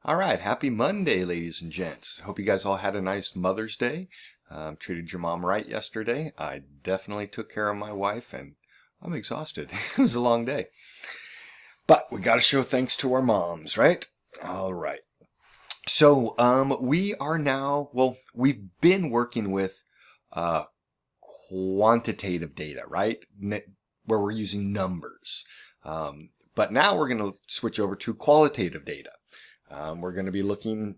All right, happy Monday, ladies and gents. Hope you guys all had a nice Mother's Day. Treated your mom right yesterday. I definitely took care of my wife, and I'm exhausted. It was a long day. But we got to show thanks to our moms, right? All right. So we are now, we've been working with uh, quantitative data, right? Where we're using numbers. But now we're going to switch over to qualitative data. We're going to be looking,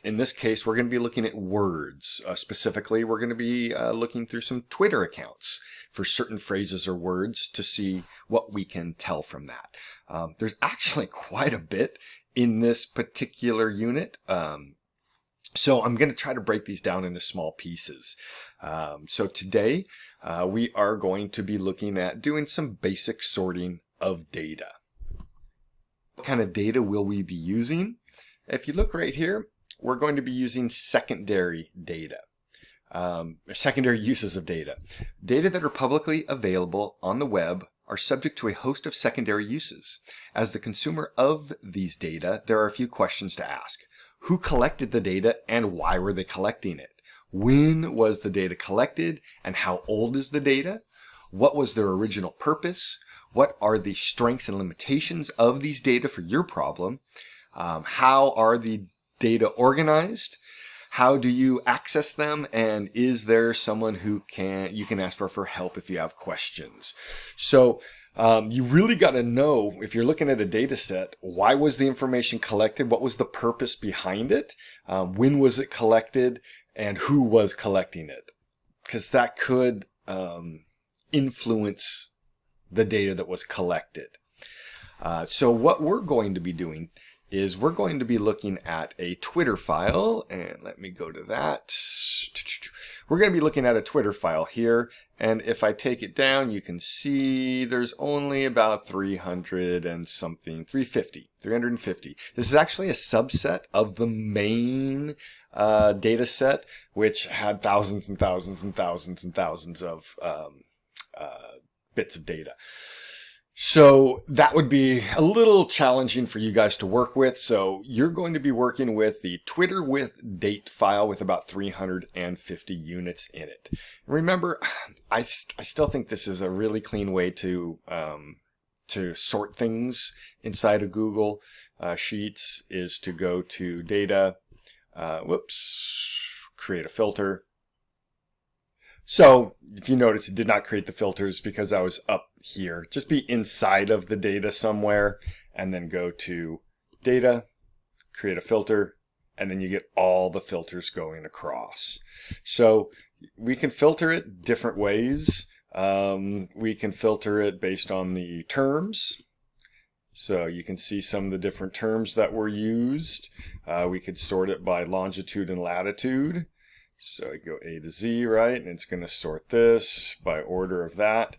in this case, we're going to be looking at words. Specifically, we're going to be looking through some Twitter accounts for certain phrases or words to see what we can tell from that. There's actually quite a bit in this particular unit. So I'm going to try to break these down into small pieces. So today we are going to be looking at doing some basic sorting of data. What kind of data will we be using? If you look right here, we're going to be using secondary data, secondary uses of data. Data that are publicly available on the web are subject to a host of secondary uses. As the consumer of these data, there are a few questions to ask. Who collected the data and why were they collecting it? When was the data collected and how old is the data? What was their original purpose? What are the strengths and limitations of these data for your problem? How are the data organized? How do you access them? And is there someone who you can ask for help if you have questions? So you really got to know, if you're looking at a data set, why was the information collected? What was the purpose behind it? When was it collected? And who was collecting it? Because that could influence the data that was collected. So what we're going to be doing is we're going to be looking at a Twitter file, and let me go to that. We're going to be looking at a Twitter file here, and if I take it down, you can see there's only about 350. This is actually a subset of the main data set, which had thousands and thousands and thousands and thousands of bits of data. So that would be a little challenging for you guys to work with. So you're going to be working with the Twitter with date file with about 350 units in it. Remember, I still think this is a really clean way to sort things inside of Google Sheets is to go to data, create a filter. So if you notice, it did not create the filters because I was up here. Just be inside of the data somewhere and then go to data, create a filter, and then you get all the filters going across. So we can filter it different ways. We can filter it based on the terms. So you can see some of the different terms that were used. We could sort it by longitude and latitude. So I go A to Z, right? And it's going to sort this by order of that.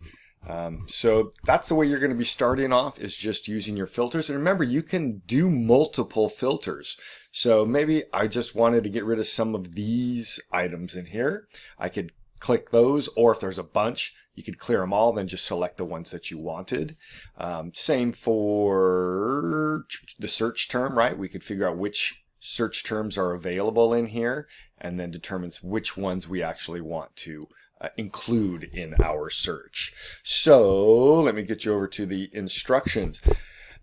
So that's the way you're going to be starting off, is just using your filters. And remember, you can do multiple filters. So maybe I just wanted to get rid of some of these items in here. I could click those, or if there's a bunch, you could clear them all, then just select the ones that you wanted. Same for the search term, right? We could figure out which search terms are available in here and then determines which ones we actually want to include in our search. So let me get you over to the instructions.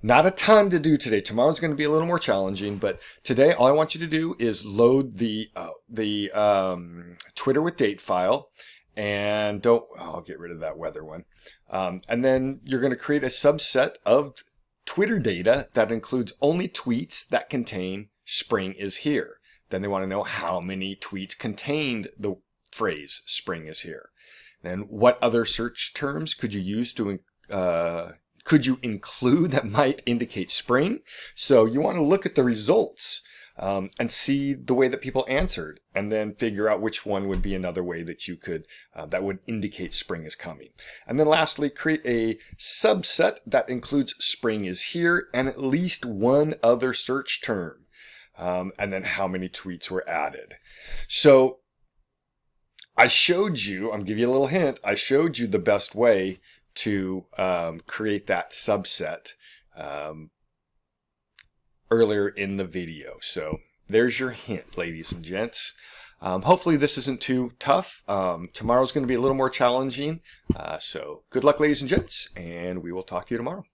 Not a ton to do today. Tomorrow's going to be a little more challenging, but today all I want you to do is load the Twitter with date file, and I'll get rid of that weather one. And then you're going to create a subset of Twitter data that includes only tweets that contain spring is here. Then they want to know how many tweets contained the phrase spring is here. Then what other search terms could you use to could you include that might indicate spring? So you want to look at the results and see the way that people answered, and then figure out which one would be another way that you could that would indicate spring is coming. And then lastly, create a subset that includes spring is here and at least one other search term. And then how many tweets were added. So I showed you, I'm giving you a little hint, I showed you the best way to create that subset earlier in the video. So there's your hint, ladies and gents. Hopefully this isn't too tough. Tomorrow's going to be a little more challenging. So good luck, ladies and gents, and we will talk to you tomorrow.